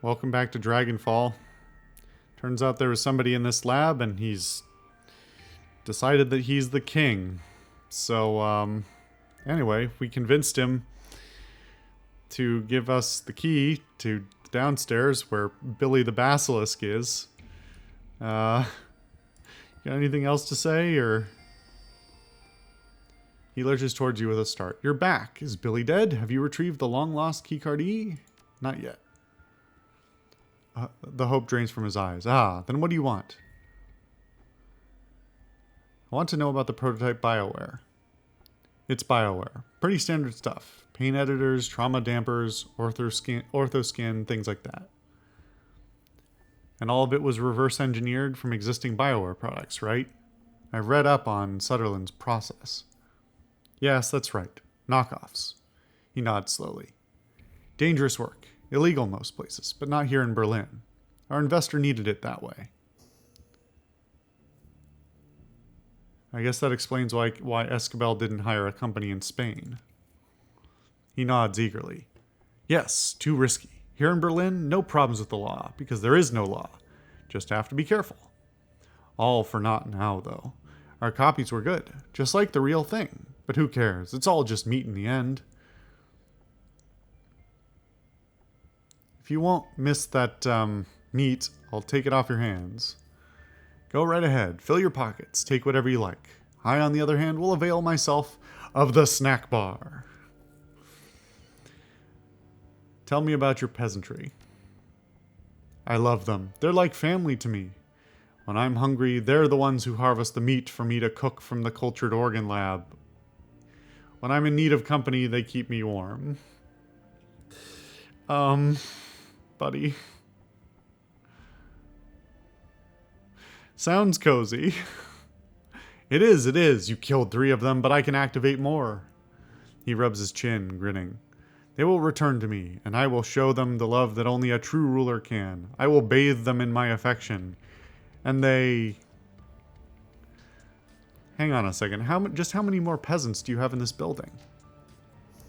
Welcome back to Dragonfall. Turns out there was somebody in this lab and he's decided that he's the king. So, anyway, we convinced him to give us the key to downstairs where Billy the Basilisk is. Got anything else to say, or... He lurches towards you with a start. You're back. Is Billy dead? Have you retrieved the long-lost keycard E? Not yet. The hope drains from his eyes. Ah, then what do you want? I want to know about the prototype BioWare. It's BioWare. Pretty standard stuff. Paint editors, trauma dampers, orthoscan, things like that. And all of it was reverse engineered from existing BioWare products, right? I've read up on Sutherland's process. Yes, that's right. Knockoffs. He nods slowly. Dangerous work. Illegal most places, but not here in Berlin. Our investor needed it that way. I guess that explains why Escobel didn't hire a company in Spain. He nods eagerly. Yes, too risky. Here in Berlin, no problems with the law, because there is no law. Just have to be careful. All for naught now, though. Our copies were good, just like the real thing. But who cares? It's all just meat in the end. If you won't miss that meat, I'll take it off your hands. Go right ahead. Fill your pockets. Take whatever you like. I, on the other hand, will avail myself of the snack bar. Tell me about your peasantry. I love them. They're like family to me. When I'm hungry, they're the ones who harvest the meat for me to cook from the cultured organ lab. When I'm in need of company, they keep me warm. Buddy. Sounds cozy. It is. You killed 3 of them, but I can activate more. He rubs his chin, grinning. They will return to me, and I will show them the love that only a true ruler can. I will bathe them in my affection. And they... Hang on a second. Just how many more peasants do you have in this building?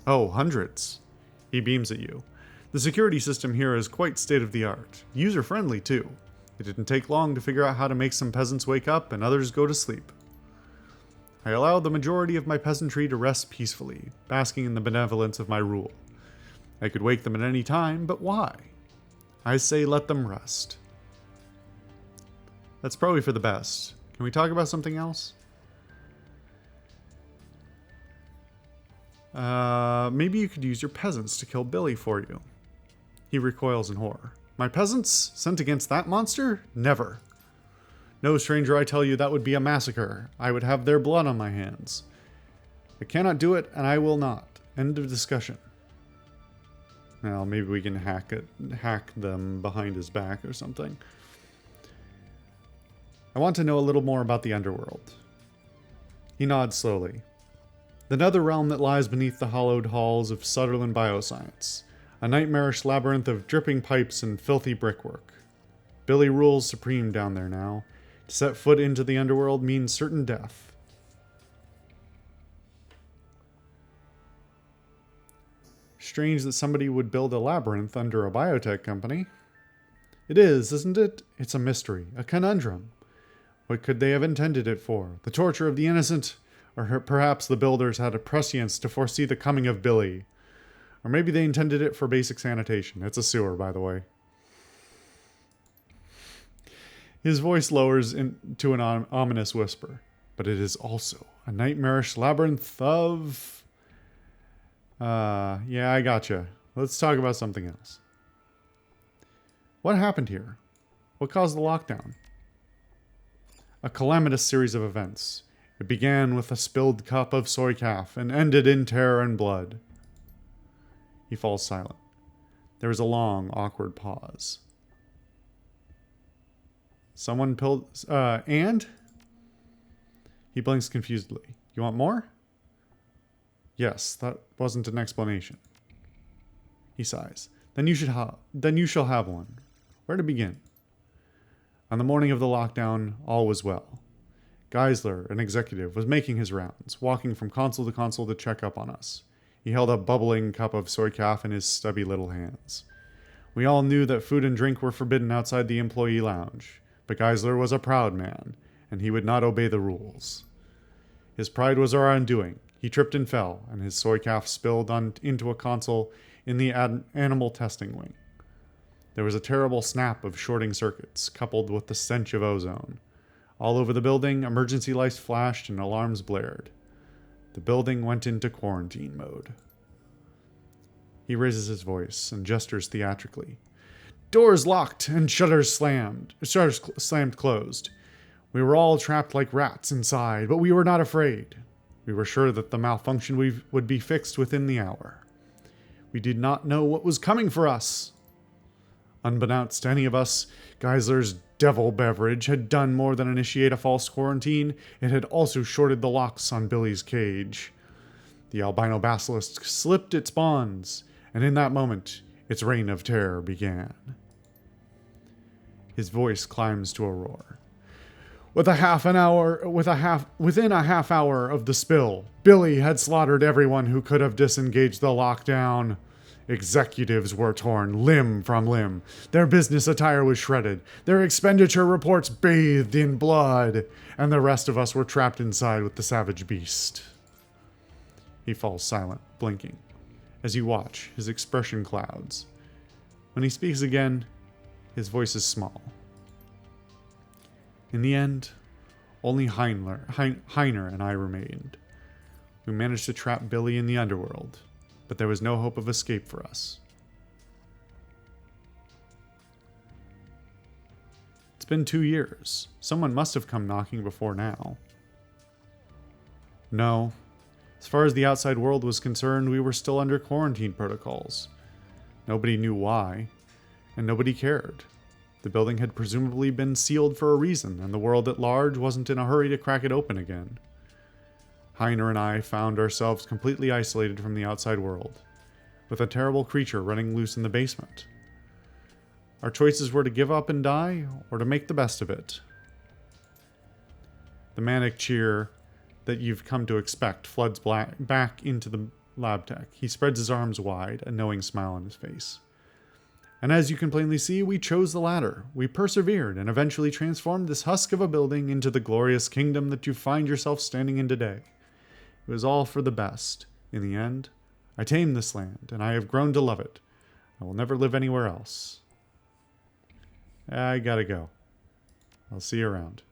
Oh, hundreds. He beams at you. The security system here is quite state-of-the-art. User-friendly, too. It didn't take long to figure out how to make some peasants wake up and others go to sleep. I allow the majority of my peasantry to rest peacefully, basking in the benevolence of my rule. I could wake them at any time, but why? I say let them rest. That's probably for the best. Can we talk about something else? Maybe you could use your peasants to kill Billy for you. He recoils in horror. My peasants? Sent against that monster? Never. No, stranger, I tell you, that would be a massacre. I would have their blood on my hands. I cannot do it, and I will not. End of discussion. Well, maybe we can hack them behind his back or something. I want to know a little more about the underworld. He nods slowly. The nether realm that lies beneath the hollowed halls of Sutherland Bioscience. A nightmarish labyrinth of dripping pipes and filthy brickwork. Billy rules supreme down there now. To set foot into the underworld means certain death. Strange that somebody would build a labyrinth under a biotech company. It is, isn't it? It's a mystery, a conundrum. What could they have intended it for? The torture of the innocent? Or perhaps the builders had a prescience to foresee the coming of Billy. Or maybe they intended it for basic sanitation. It's a sewer, by the way. His voice lowers into an ominous whisper. But it is also a nightmarish labyrinth of... yeah, I gotcha. Let's talk about something else. What happened here? What caused the lockdown? A calamitous series of events. It began with a spilled cup of soy calf and ended in terror and blood. He falls silent. There is a long, awkward pause. Someone pilled... and? He blinks confusedly. You want more? Yes, that wasn't an explanation. He sighs. Then you shall have one. Where to begin? On the morning of the lockdown, all was well. Geisler, an executive, was making his rounds, walking from console to console to check up on us. He held a bubbling cup of soy calf in his stubby little hands. We all knew that food and drink were forbidden outside the employee lounge, but Geisler was a proud man, and he would not obey the rules. His pride was our undoing. He tripped and fell, and his soy calf spilled into a console in the animal testing wing. There was a terrible snap of shorting circuits, coupled with the stench of ozone. All over the building, emergency lights flashed and alarms blared. The building went into quarantine mode. He raises his voice and gestures theatrically. Doors locked and shutters slammed closed. We were all trapped like rats inside, but we were not afraid. We were sure that the malfunction would be fixed within the hour. We did not know what was coming for us. Unbeknownst to any of us, Geisler's devil beverage had done more than initiate a false quarantine. It had also shorted the locks on Billy's cage. The albino basilisk slipped its bonds, and in that moment, its reign of terror began. His voice climbs to a roar. Within a half hour of the spill, Billy had slaughtered everyone who could have disengaged the lockdown. Executives were torn limb from limb. Their business attire was shredded. Their expenditure reports bathed in blood. And the rest of us were trapped inside with the savage beast. He falls silent, blinking. As you watch, his expression clouds. When he speaks again, his voice is small. In the end, only Heiner and I remained. We managed to trap Billy in the underworld, but there was no hope of escape for us. It's been 2 years. Someone must have come knocking before now. No. As far as the outside world was concerned, we were still under quarantine protocols. Nobody knew why, and nobody cared. The building had presumably been sealed for a reason, and the world at large wasn't in a hurry to crack it open again. Heiner and I found ourselves completely isolated from the outside world, with a terrible creature running loose in the basement. Our choices were to give up and die, or to make the best of it. The manic cheer that you've come to expect floods back into the lab tech. He spreads his arms wide, a knowing smile on his face. And as you can plainly see, we chose the latter. We persevered and eventually transformed this husk of a building into the glorious kingdom that you find yourself standing in today. It was all for the best. In the end, I tamed this land, and I have grown to love it. I will never live anywhere else. I gotta go. I'll see you around.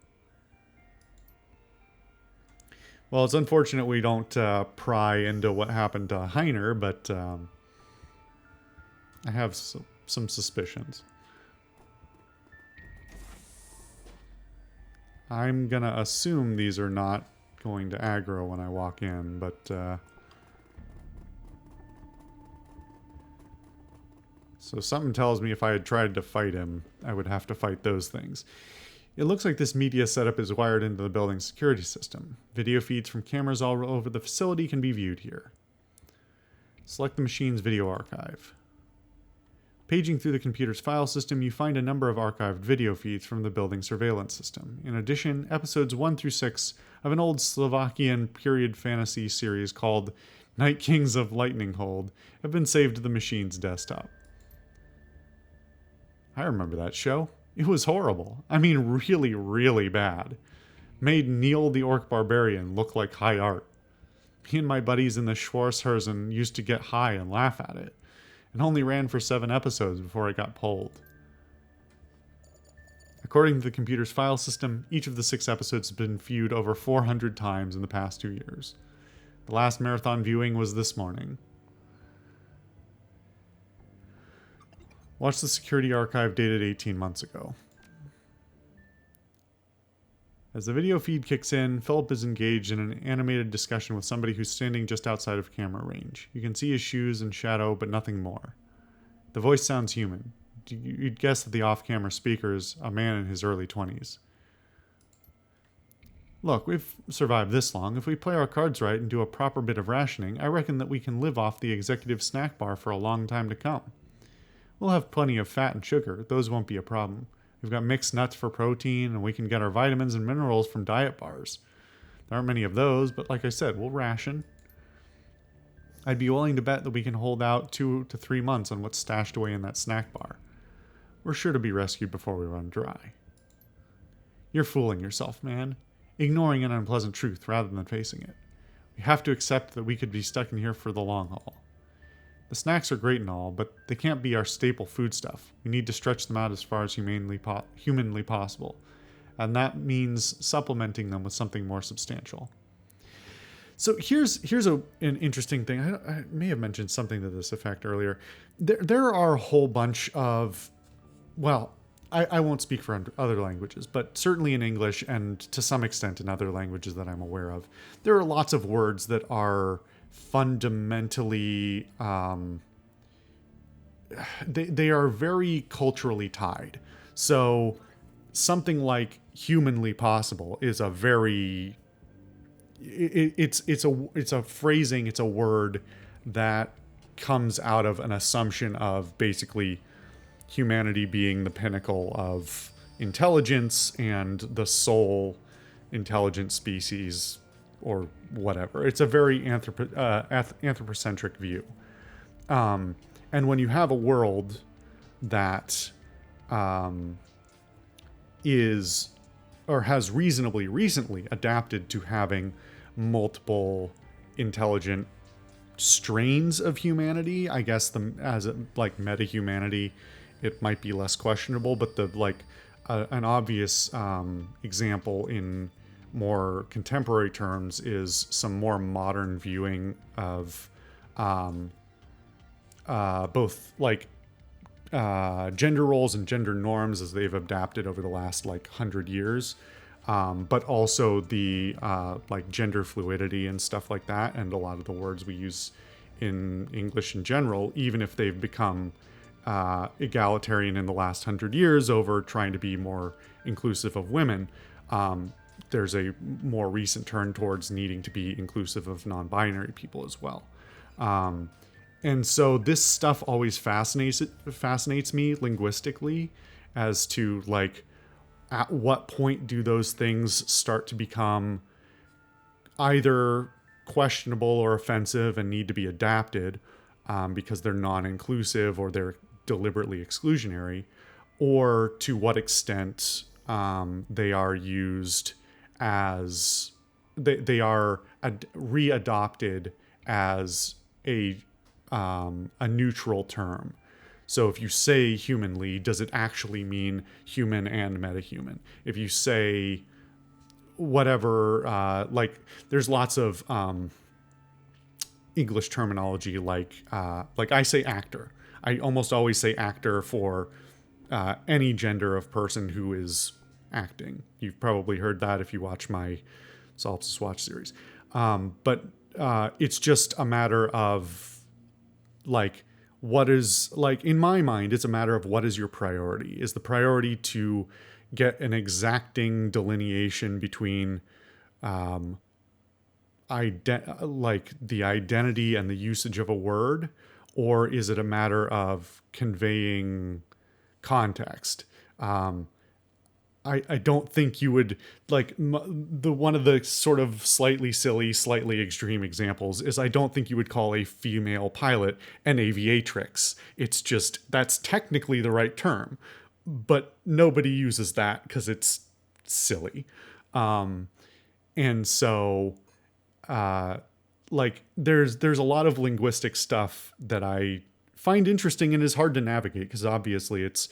Well, it's unfortunate we don't pry into what happened to Heiner, but I have some suspicions. I'm gonna assume these are not going to aggro when I walk in, but so something tells me if I had tried to fight him, I would have to fight those things. It looks like this media setup is wired into the building's security system. Video feeds from cameras all over the facility can be viewed here. Select the machine's video archive. Paging through the computer's file system, you find a number of archived video feeds from the building surveillance system. In addition, episodes 1 through 6 of an old Slovakian period fantasy series called Night Kings of Lightning Hold have been saved to the machine's desktop. I remember that show. It was horrible. I mean, really, really bad. Made Neil the Orc Barbarian look like high art. Me and my buddies in the Schwarzhausen used to get high and laugh at it. It only ran for 7 episodes before it got pulled. According to the computer's file system, each of the 6 episodes has been viewed over 400 times in the past 2 years. The last marathon viewing was this morning. Watch the security archive dated 18 months ago. As the video feed kicks in, Philip is engaged in an animated discussion with somebody who's standing just outside of camera range. You can see his shoes and shadow, but nothing more. The voice sounds human. You'd guess that the off-camera speaker is a man in his early 20s. Look, we've survived this long. If we play our cards right and do a proper bit of rationing, I reckon that we can live off the executive snack bar for a long time to come. We'll have plenty of fat and sugar. Those won't be a problem. We've got mixed nuts for protein, and we can get our vitamins and minerals from diet bars. There aren't many of those, but like I said, we'll ration. I'd be willing to bet that we can hold out 2 to 3 months on what's stashed away in that snack bar. we're sure to be rescued before we run dry. You're fooling yourself, man. Ignoring an unpleasant truth rather than facing it. We have to accept that we could be stuck in here for the long haul. The snacks are great and all, but they can't be our staple foodstuff. We need to stretch them out as far as humanly possible. And that means supplementing them with something more substantial. So here's an interesting thing. I may have mentioned something to this effect earlier. There are a whole bunch of, well, I won't speak for other languages, but certainly in English and to some extent in other languages that I'm aware of, there are lots of words that are fundamentally, they are very culturally tied. So something like humanly possible is a very, it's a phrasing, it's a word that comes out of an assumption of basically humanity being the pinnacle of intelligence and the sole intelligent species or whatever. It's a very anthropocentric view. And when you have a world that is or has reasonably recently adapted to having multiple intelligent strains of humanity, I guess like metahumanity, it might be less questionable, but an obvious example in more contemporary terms is some more modern viewing of both gender roles and gender norms as they've adapted over the last 100 years, but also the gender fluidity and stuff like that, and a lot of the words we use in English in general, even if they've become egalitarian in the last 100 years over trying to be more inclusive of women. There's a more recent turn towards needing to be inclusive of non-binary people as well. And so this stuff always fascinates me linguistically as to at what point do those things start to become either questionable or offensive and need to be adapted because they're non-inclusive or they're deliberately exclusionary, or to what extent they are used as they are readopted as a neutral term. So if you say humanly, does it actually mean human and metahuman? If you say whatever, there's lots of English terminology like I say actor. I almost always say actor for any gender of person who is acting. You've probably heard that if you watch my Solipsist Watch series. But it's just a matter of what is, in my mind, it's a matter of what is your priority. Is the priority to get an exacting delineation between the identity and the usage of a word, or is it a matter of conveying context? I don't think you would one of the sort of slightly silly, slightly extreme examples is I don't think you would call a female pilot an aviatrix. It's just, that's technically the right term, but nobody uses that because it's silly. And so, there's a lot of linguistic stuff that I find interesting and is hard to navigate because obviously it's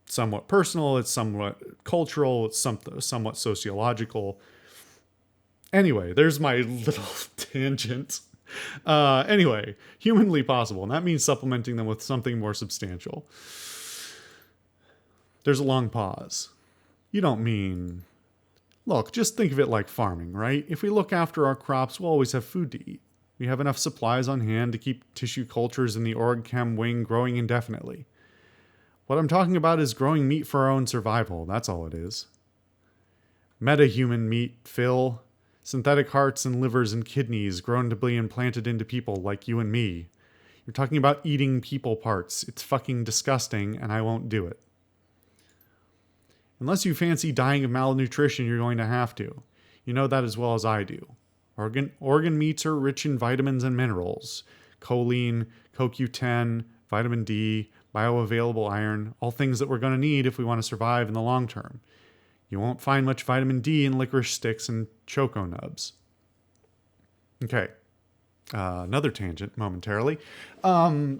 somewhat personal, it's somewhat cultural, it's somewhat sociological. Anyway, there's my little tangent. Anyway, humanly possible, and that means supplementing them with something more substantial. There's a long pause. You don't mean... Look, just think of it like farming, right? If we look after our crops, we'll always have food to eat. We have enough supplies on hand to keep tissue cultures in the org chem wing growing indefinitely. What I'm talking about is growing meat for our own survival. That's all it is. Metahuman meat, Phil. Synthetic hearts and livers and kidneys grown to be implanted into people like you and me. You're talking about eating people parts. It's fucking disgusting, and I won't do it. Unless you fancy dying of malnutrition, you're going to have to. You know that as well as I do. Organ meats are rich in vitamins and minerals. Choline, CoQ10, vitamin D, bioavailable iron, all things that we're going to need if we want to survive in the long term. You won't find much vitamin D in licorice sticks and choco nubs. Okay, another tangent momentarily. We're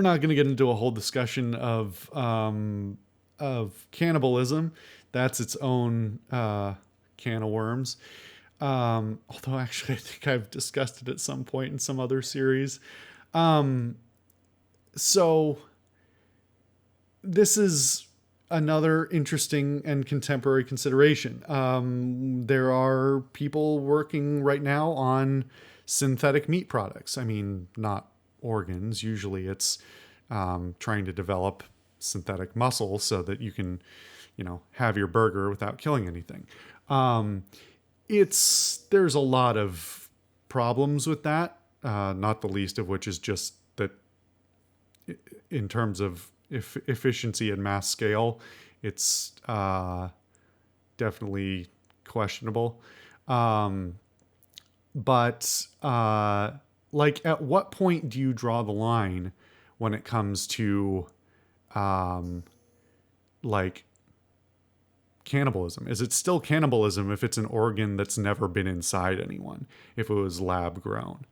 not going to get into a whole discussion of cannibalism. That's its own can of worms. Although actually, I think I've discussed it at some point in some other series. So this is another interesting and contemporary consideration. There are people working right now on synthetic meat products. I mean, not organs. Usually it's trying to develop synthetic muscle so that you can, have your burger without killing anything. There's a lot of problems with that, not the least of which is just that in terms of efficiency and mass scale, it's definitely questionable. But like, at what point do you draw the line when it comes to like cannibalism? Is it still cannibalism if it's an organ that's never been inside anyone, if it was lab grown?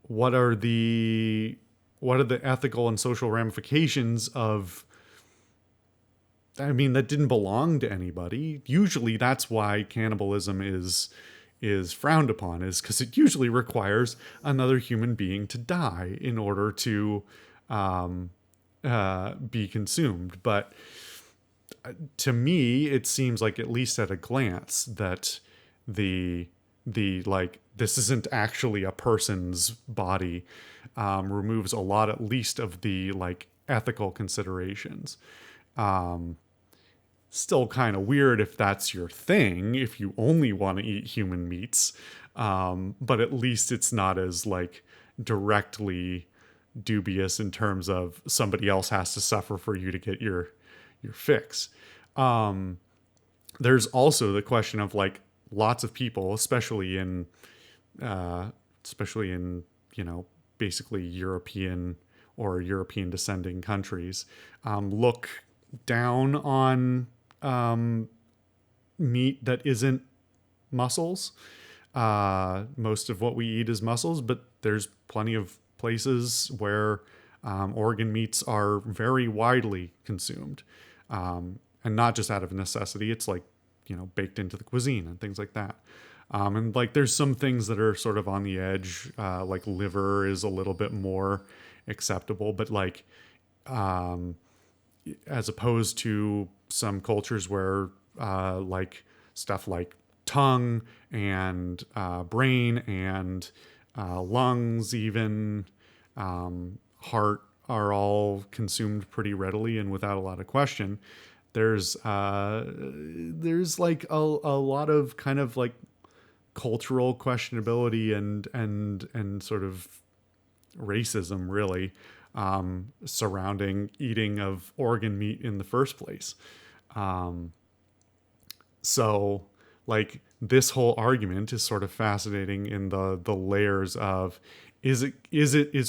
What are the ethical and social ramifications of, I mean, that didn't belong to anybody. Usually that's why cannibalism is frowned upon, is because it usually requires another human being to die in order to be consumed. But to me, it seems like, at least at a glance, that the like, this isn't actually a person's body, removes a lot, at least, of the like ethical considerations. Still kind of weird if that's your thing, if you only want to eat human meats, but at least it's not as like directly dubious in terms of somebody else has to suffer for you to get your fix. There's also the question of like, lots of people, especially in basically European or European descending countries, look down on meat that isn't muscles. Most of what we eat is muscles, but there's plenty of places where organ meats are very widely consumed, and not just out of necessity. It's like, baked into the cuisine and things like that. And like, there's some things that are sort of on the edge, like liver is a little bit more acceptable, but like, as opposed to some cultures where like stuff like tongue and brain and lungs, even heart, are all consumed pretty readily and without a lot of question. There's like a lot of kind of like cultural questionability and sort of racism, really, surrounding eating of organ meat in the first place. So like, this whole argument is sort of fascinating in the layers of, is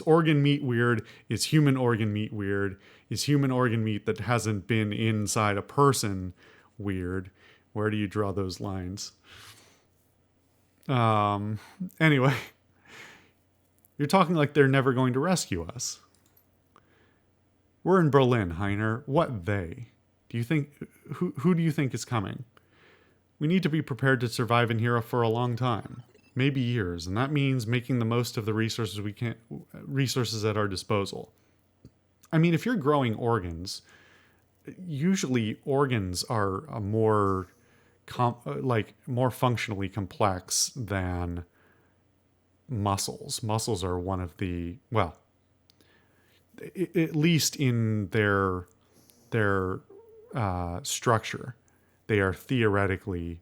organ meat weird? Is human organ meat weird? Is human organ meat that hasn't been inside a person weird? Where do you draw those lines? Anyway, you're talking like they're never going to rescue us. We're in Berlin, Heiner. What they? Do you think, who do you think is coming? We need to be prepared to survive in here for a long time, maybe years, and that means making the most of the resources at our disposal. I mean, if you're growing organs, usually organs are a more functionally complex than muscles. Muscles are one of the, well, at least in their structure, they are theoretically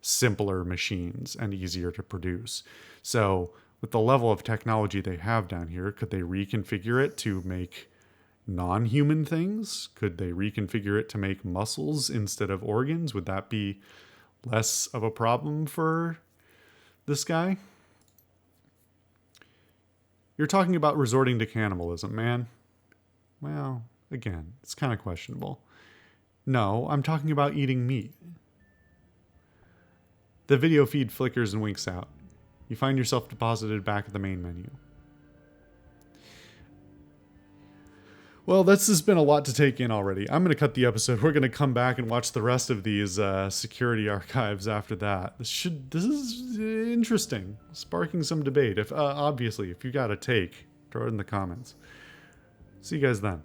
simpler machines and easier to produce. So with the level of technology they have down here, could they reconfigure it to make non-human things? Could they reconfigure it to make muscles instead of organs? Would that be less of a problem for this guy? You're talking about resorting to cannibalism, man. Well, again, it's kind of questionable. No, I'm talking about eating meat. The video feed flickers and winks out. You find yourself deposited back at the main menu. Well, this has been a lot to take in already. I'm going to cut the episode. We're going to come back and watch the rest of these security archives after that. This is interesting, sparking some debate. If obviously, if you got a take, throw it in the comments. See you guys then.